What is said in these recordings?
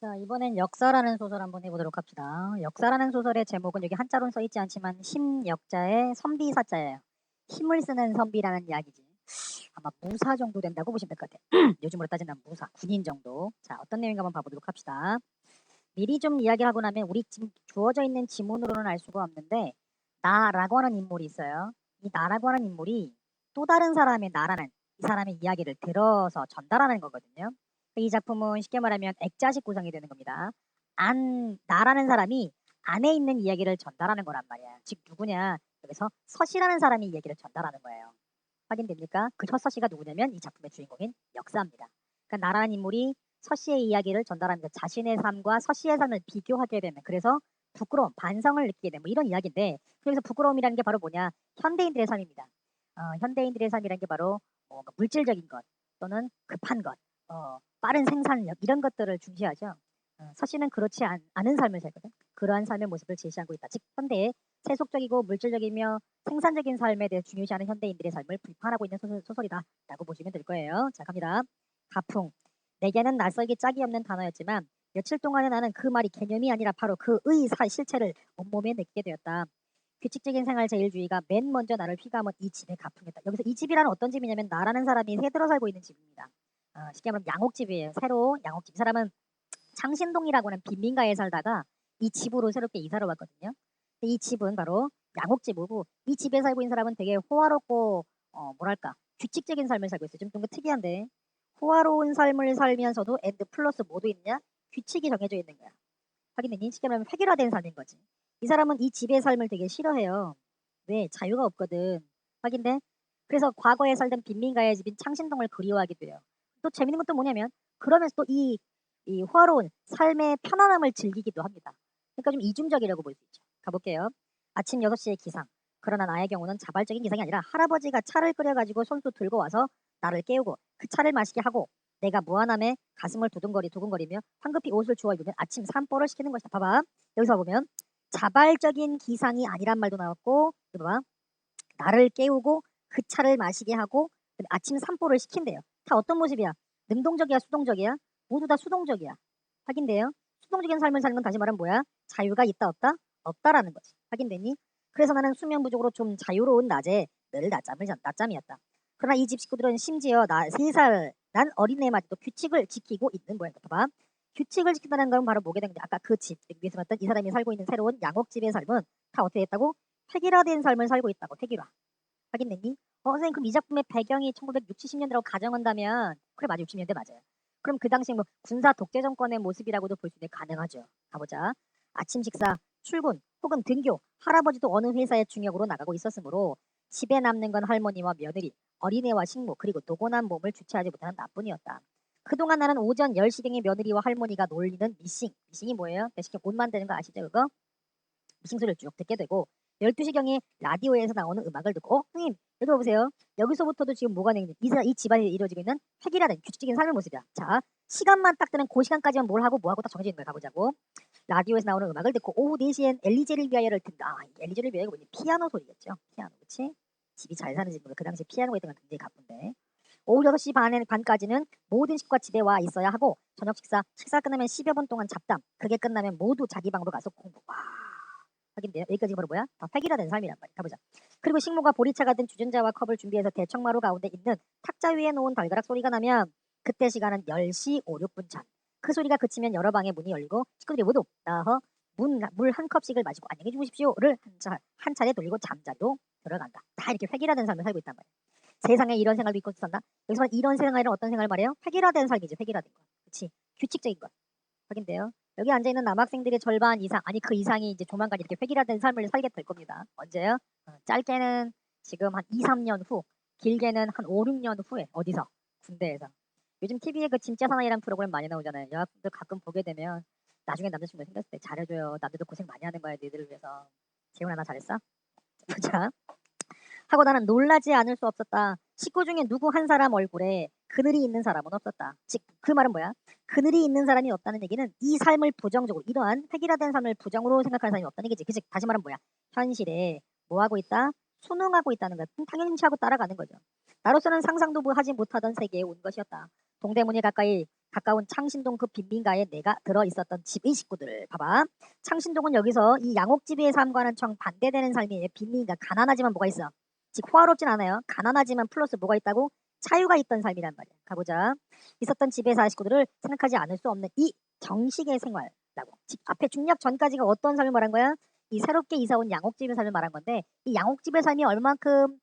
자, 이번엔 역사라는 소설 한번 해보도록 합시다. 역사라는 소설의 제목은 여기 한자로는 써있지 않지만 심역자의 선비사자예요. 힘을 쓰는 선비라는 이야기지. 아마 무사 정도 된다고 보시면 될 것 같아요. 요즘으로 따지면 무사, 군인 정도. 자, 어떤 내용인가 한번 봐보도록 합시다. 미리 좀 이야기하고 나면 우리 지금 주어져 있는 지문으로는 알 수가 없는데 나라고 하는 인물이 있어요. 이 나라고 하는 인물이 또 다른 사람의 나라는 이 사람의 이야기를 들어서 전달하는 거거든요. 이 작품은 쉽게 말하면 액자식 구성이 되는 겁니다. 나라는 사람이 안에 있는 이야기를 전달하는 거란 말이야. 즉 누구냐? 여기서 서씨라는 사람이 이야기를 전달하는 거예요. 확인됩니까? 그 서씨가 누구냐면 이 작품의 주인공인 역사입니다. 그러니까 나라는 인물이 서씨의 이야기를 전달하면서 자신의 삶과 서씨의 삶을 비교하게 되면 그래서 부끄러움, 반성을 느끼게 되는 뭐 이런 이야기인데 그래서 부끄러움이라는 게 바로 뭐냐? 현대인들의 삶입니다. 현대인들의 삶이라는 게 바로 물질적인 것 또는 급한 것, 빠른 생산력 이런 것들을 중시하죠. 서씨는 그렇지 않은 삶을 살거든. 그러한 삶의 모습을 제시하고 있다. 즉 현대의 세속적이고 물질적이며 생산적인 삶에 대해 중요시하는 현대인들의 삶을 비판하고 있는 소설이다라고 보시면 될 거예요. 자, 갑니다. 가풍. 내게는 낯설기 짝이 없는 단어였지만 며칠 동안에 나는 그 말이 개념이 아니라 바로 그의 실체를 온몸에 느끼게 되었다. 규칙적인 생활 제일주의가 맨 먼저 나를 휘감은 이 집의 가풍이었다. 여기서 이 집이라는 어떤 집이냐면 나라는 사람이 새들어 살고 있는 집입니다. 쉽게 말하면 양옥집이에요. 새로 양옥집. 이 사람은 창신동이라고 하는 빈민가에 살다가 이 집으로 새롭게 이사를 왔거든요. 이 집은 바로 양옥집이고 이 집에 살고 있는 사람은 되게 호화롭고 뭐랄까 규칙적인 삶을 살고 있어요. 좀 특이한데 호화로운 삶을 살면서도 엔드 플러스 뭐도 있냐? 규칙이 정해져 있는 거야. 확인되니? 쉽게 말하면 획일화된 삶인 거지. 이 사람은 이 집의 삶을 되게 싫어해요. 왜? 자유가 없거든. 확인돼? 그래서 과거에 살던 빈민가의 집인 창신동을 그리워하기도 해요. 또 재밌는 것도 뭐냐면 그러면서 또 이 호화로운 삶의 편안함을 즐기기도 합니다. 그러니까 좀 이중적이라고 볼 수 있죠. 가볼게요. 아침 6시에 기상. 그러나 나의 경우는 자발적인 기상이 아니라 할아버지가 차를 끓여가지고 손수 들고 와서 나를 깨우고 그 차를 마시게 하고 내가 무한함에 가슴을 두근거리며 황급히 옷을 주워 입으면 아침 산보를 시키는 것이다. 봐봐. 여기서 보면 자발적인 기상이 아니란 말도 나왔고 봐봐. 나를 깨우고 그 차를 마시게 하고 아침 산보를 시킨대요. 다 어떤 모습이야? 능동적이야, 수동적이야? 모두 다 수동적이야. 확인돼요? 수동적인 삶을 사는 건 다시 말하면 뭐야? 자유가 있다 없다? 없다라는 거지. 확인되니? 그래서 나는 수면 부족으로 좀 자유로운 낮에 늘 낮잠이었다. 그러나 이 집 식구들은 심지어 나 3살 난 어린애마저도 규칙을 지키고 있는 모양이다. 봐봐. 규칙을 지킨다는 건 바로 뭐게 되는데 아까 그 집, 위에서 봤던 이 사람이 살고 있는 새로운 양옥집의 삶은 다 어떻게 했다고? 획일화된 삶을 살고 있다고. 획일화. 확인됐니? 선생님 그럼 이 작품의 배경이 1960, 70년대라고 가정한다면 그래 맞아 60년대 맞아요. 그럼 그 당시 뭐 군사 독재 정권의 모습이라고도 볼 수 있는 가능하죠. 가보자. 아침 식사, 출근 혹은 등교, 할아버지도 어느 회사의 중역으로 나가고 있었으므로 집에 남는 건 할머니와 며느리, 어린애와 식모 그리고 노곤한 몸을 주체하지 못하는 나뿐이었다. 그동안 나는 오전 10시경에 며느리와 할머니가 놀리는 미싱이 뭐예요? 대신 옷 만드는 거 아시죠 그거? 미싱 소리를 쭉 듣게 되고 12시경에 라디오에서 나오는 음악을 듣고 선생님 여기 보세요. 여기서부터도 지금 뭐가 되는 이 집안에 이루어지고 있는 획일화된 규칙적인 삶의 모습이야. 자 시간만 딱 되는 그 시간까지만 뭘 하고 뭐 하고 딱 정해져 있는 거야. 가보자고. 라디오에서 나오는 음악을 듣고 오후 4시엔 엘리제를 위하여를 듣는다. 엘리제를 위하여가 뭐지? 피아노 소리겠죠. 피아노 그치? 집이 잘 사는 집이고 그 당시에 피아노가 있던 건 굉장히 가쁜데 오후 6시 반까지는 모든 식구가 집에 와 있어야 하고 저녁 식사 끝나면 10여 분 동안 잡담 그게 끝나면 모두 자기 방으로 가서 공부. 확인돼요. 여기까지 바로 뭐야? 다 획일화된 삶이란 말이야. 가보자. 그리고 식모가 보리차가 든 주전자와 컵을 준비해서 대청마루 가운데 있는 탁자 위에 놓은 달가락 소리가 나면 그때 시간은 10시 5, 6분 전. 그 소리가 그치면 여러 방의 문이 열리고 식구들이 모두 나허 물 한 컵씩을 마시고 안녕히 주무십시오를 한 차례 돌리고 잠자리로 들어간다. 다 이렇게 획일화된 삶을 살고 있단 말이야. 세상에 이런 생활도 있고 산다. 여기서 이런 생활은 어떤 생활을 말해요? 획일화된 삶이지. 획일화된 거. 그렇지. 규칙적인 거. 확인돼요. 여기 앉아있는 남학생들의 절반 이상, 아니 그 이상이 이제 조만간 이렇게 획일화된 삶을 살게 될 겁니다. 언제요? 짧게는 지금 한 2, 3년 후, 길게는 한 5, 6년 후에 어디서? 군대에서. 요즘 TV에 그 진짜 사나이라는 프로그램 많이 나오잖아요. 여학생들 가끔 보게 되면 나중에 남자친구 생겼을 때 잘해줘요. 남들도 고생 많이 하는 거야. 너희들을 위해서. 재훈아 나 잘했어? 보자. 하고 나는 놀라지 않을 수 없었다. 식구 중에 누구 한 사람 얼굴에 그늘이 있는 사람은 없었다. 즉 그 말은 뭐야? 그늘이 있는 사람이 없다는 얘기는 이 삶을 부정적으로 이러한 획일화된 삶을 부정으로 생각하는 사람이 없다는 얘기지. 즉 다시 말하면 뭐야? 현실에 뭐 하고 있다? 순응하고 있다는 거야. 당연히 하고 따라가는 거죠. 나로서는 상상도 하지 못하던 세계에 온 것이었다. 동대문에 가까운 창신동 그 빈민가에 내가 들어있었던 집의 식구들. 봐봐. 창신동은 여기서 이 양옥집의 삶과는 정반대되는 삶이에요. 빈민가. 가난하지만 뭐가 있어? 즉 호화롭진 않아요. 가난하지만 플러스 뭐가 있다고? 자유가 있던 삶이란 말이야. 가보자. 있었던 집의 식구들을 생각하지 않을 수 없는 이 정식의 생활라고. 즉 앞에 중력 전까지가 어떤 삶을 말한 거야? 이 새롭게 이사 온 양옥집의 삶을 말한 건데 이 양옥집의 삶이 얼만큼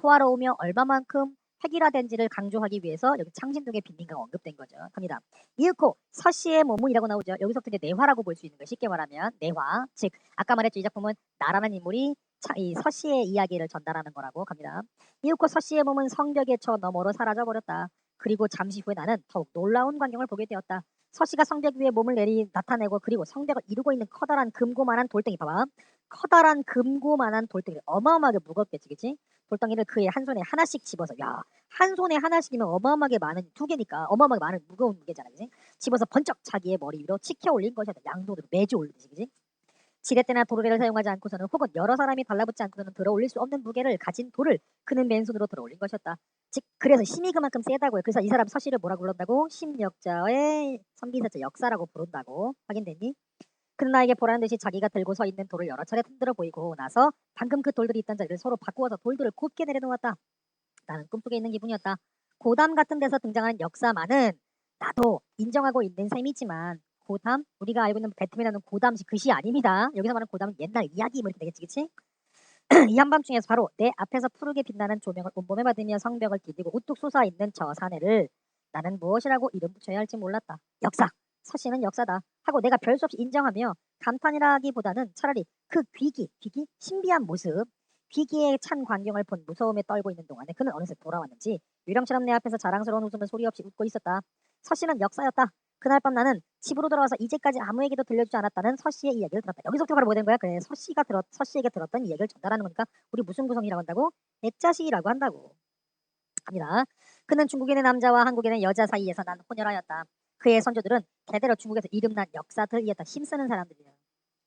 호화로우며 얼마만큼 획일화된지를 강조하기 위해서 여기 창신동의 빈민가가 언급된 거죠. 갑니다. 이윽고 서씨의 몸이라고 나오죠. 여기서부터 이제 내화라고 볼 수 있는 거예요. 쉽게 말하면 내화. 즉 아까 말했죠. 이 작품은 나라는 인물이 이 서씨의 이야기를 전달하는 거라고 갑니다. 이윽고 서씨의 몸은 성벽에 쳐 너머로 사라져버렸다. 그리고 잠시 후에 나는 더욱 놀라운 광경을 보게 되었다. 서씨가 성벽 위에 몸을 나타내고 그리고 성벽을 이루고 있는 커다란 금고만한 돌덩이. 봐봐. 커다란 금고만한 돌덩이를 어마어마하게 무겁겠지, 그치? 돌덩이를 그의 한 손에 하나씩 집어서, 야, 한 손에 하나씩이면 어마어마하게 많은, 두 개니까 어마어마하게 많은 무거운 무게잖아, 그치? 집어서 번쩍 자기의 머리 위로 치켜 올린 것이었다. 양손으로 매주 올리듯이, 그치? 지렛대나 도르래를 사용하지 않고서는 혹은 여러 사람이 달라붙지 않고서는 들어 올릴 수 없는 무게를 가진 돌을 그는 맨손으로 들어 올린 것이었다. 즉 그래서 힘이 그만큼 세다고요. 그래서 이 사람 서씨를 뭐라고 부른다고? 심역자의 선비사자 역사라고 부른다고. 확인됐니? 그는 나에게 보라는 듯이 자기가 들고 서 있는 돌을 여러 차례 흔들어 보이고 나서 방금 그 돌들이 있던 자리를 서로 바꾸어서 돌들을 곱게 내려놓았다. 나는 꿈속에 있는 기분이었다. 고담 같은 데서 등장하는 역사만은 나도 인정하고 있는 셈이지만 고담? 우리가 알고 있는 배트맨하는 고담시 그 시 아닙니다. 여기서 말하는 고담은 옛날 이야기 뭐 이렇게 되겠지, 그치? 이 한밤중에서 바로 내 앞에서 푸르게 빛나는 조명을 온몸에 받으며 성벽을 디디고 우뚝 솟아있는 저 사내를 나는 무엇이라고 이름 붙여야 할지 몰랐다. 역사! 서씨는 역사다 하고 내가 별 수 없이 인정하며 감탄이라기보다는 차라리 그 귀기? 신비한 모습, 귀기에 찬 광경을 본 무서움에 떨고 있는 동안에 그는 어느새 돌아왔는지 유령처럼 내 앞에서 자랑스러운 웃음을 소리 없이 웃고 있었다. 서씨는 역사였다. 그날 밤 나는 집으로 돌아와서 이제까지 아무에게도 들려주지 않았다는 서씨의 이야기를 들었다. 여기서부터 바로 뭐 된 거야? 그래, 서씨에게 들었던 이야기를 전달하는 거니까 우리 무슨 구성이라고 한다고? 액자시라고 한다고. 합니다. 그는 중국인의 남자와 한국인의 여자 사이에서 난 혼혈하였다. 그의 선조들은 대대로 중국에서 이름난 역사들이었다. 힘쓰는 사람들이야.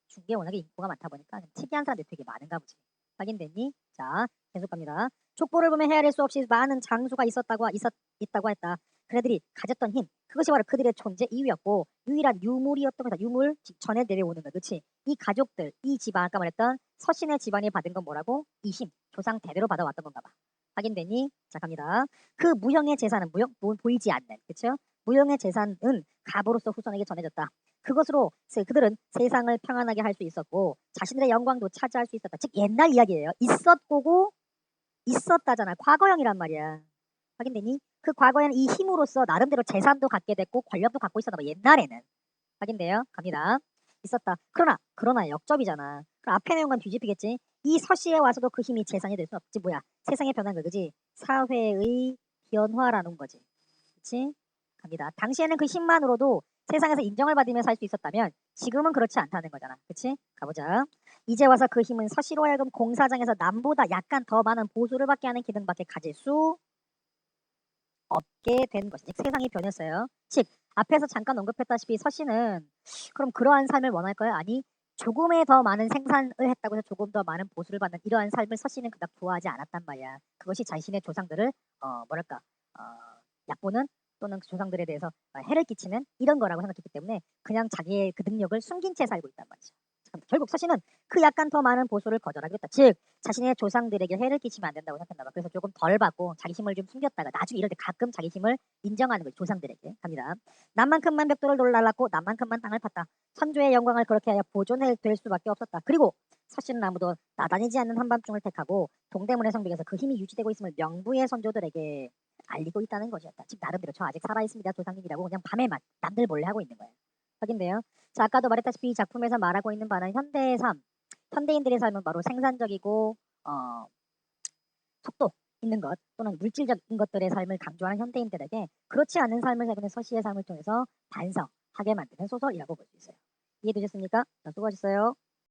중국에 워낙에 인구가 많다 보니까 특이한 사람들이 되게 많은가 보지. 확인됐니? 자, 계속 갑니다. 족보를 보면 헤아릴 수 없이 많은 장수가 있다고 했다. 그네들이 가졌던 힘, 그것이 바로 그들의 존재 이유였고 유일한 유물이었던 거다. 유물, 전해 내려오는 거, 그렇지? 이 가족들, 이 집안, 아까 말했던 서신의 집안이 받은 건 뭐라고? 이 힘, 조상 대대로 받아왔던 건가 봐. 확인되니? 자, 갑니다. 그 무형의 재산은 보이지 않는, 그렇죠? 무형의 재산은 가보로서 후손에게 전해졌다. 그것으로 그들은 세상을 평안하게 할 수 있었고 자신들의 영광도 차지할 수 있었다. 즉 옛날 이야기예요. 있었고 있었다잖아. 과거형이란 말이야. 확인되니? 그 과거에는 이 힘으로써 나름대로 재산도 갖게 됐고 권력도 갖고 있었나 봐. 옛날에는. 확인돼요? 갑니다. 있었다. 그러나 역접이잖아. 그럼 앞에 내용은 뒤집히겠지. 이 서시에 와서도 그 힘이 재산이 될 수 없지. 뭐야? 세상의 변화인 거, 그지? 사회의 변화라는 거지. 그치? 갑니다. 당시에는 그 힘만으로도 세상에서 인정을 받으며 살 수 있었다면 지금은 그렇지 않다는 거잖아. 그치? 가보자. 이제 와서 그 힘은 서시로 하여금 공사장에서 남보다 약간 더 많은 보수를 받게 하는 기능밖에 가질 수 없게 된 것이지. 세상이 변했어요. 즉 앞에서 잠깐 언급했다시피 서씨는 그럼 그러한 삶을 원할까요? 아니, 조금의 더 많은 생산을 했다고 해서 조금 더 많은 보수를 받는 이러한 삶을 서씨는 그닥 좋아하지 않았단 말이야. 그것이 자신의 조상들을 약보는 또는 조상들에 대해서 해를 끼치는 이런 거라고 생각했기 때문에 그냥 자기의 그 능력을 숨긴 채 살고 있단 말이죠. 결국 서씨는 그 약간 더 많은 보수를 거절하기로 했다. 즉 자신의 조상들에게 해를 끼치면 안 된다고 생각했나 봐. 그래서 조금 덜 받고 자기 힘을 좀 숨겼다가 나중에 이럴 때 가끔 자기 힘을 인정하는 거예요. 조상들에게. 갑니다. 남만큼만 벽돌을 날랐고 남만큼만 땅을 팠다. 선조의 영광을 그렇게 하여 보존될 수밖에 없었다. 그리고 서씨는 아무도 나다니지 않는 한밤중을 택하고 동대문의 성벽에서 그 힘이 유지되고 있음을 명부의 선조들에게 알리고 있다는 것이었다. 즉 나름대로 저 아직 살아있습니다. 조상님이라고 그냥 밤에만 남들 몰래 하고 있는 거예요. 확인돼요? 자, 아까도 말했다시피 이 작품에서 말하고 있는 바는 현대의 삶, 현대인들의 삶은 바로 생산적이고 속도 있는 것 또는 물질적인 것들의 삶을 강조하는 현대인들에게 그렇지 않은 삶을 살고는 서시의 삶을 통해서 반성하게 만드는 소설이라고 볼 수 있어요. 이해되셨습니까? 자, 수고하셨어요.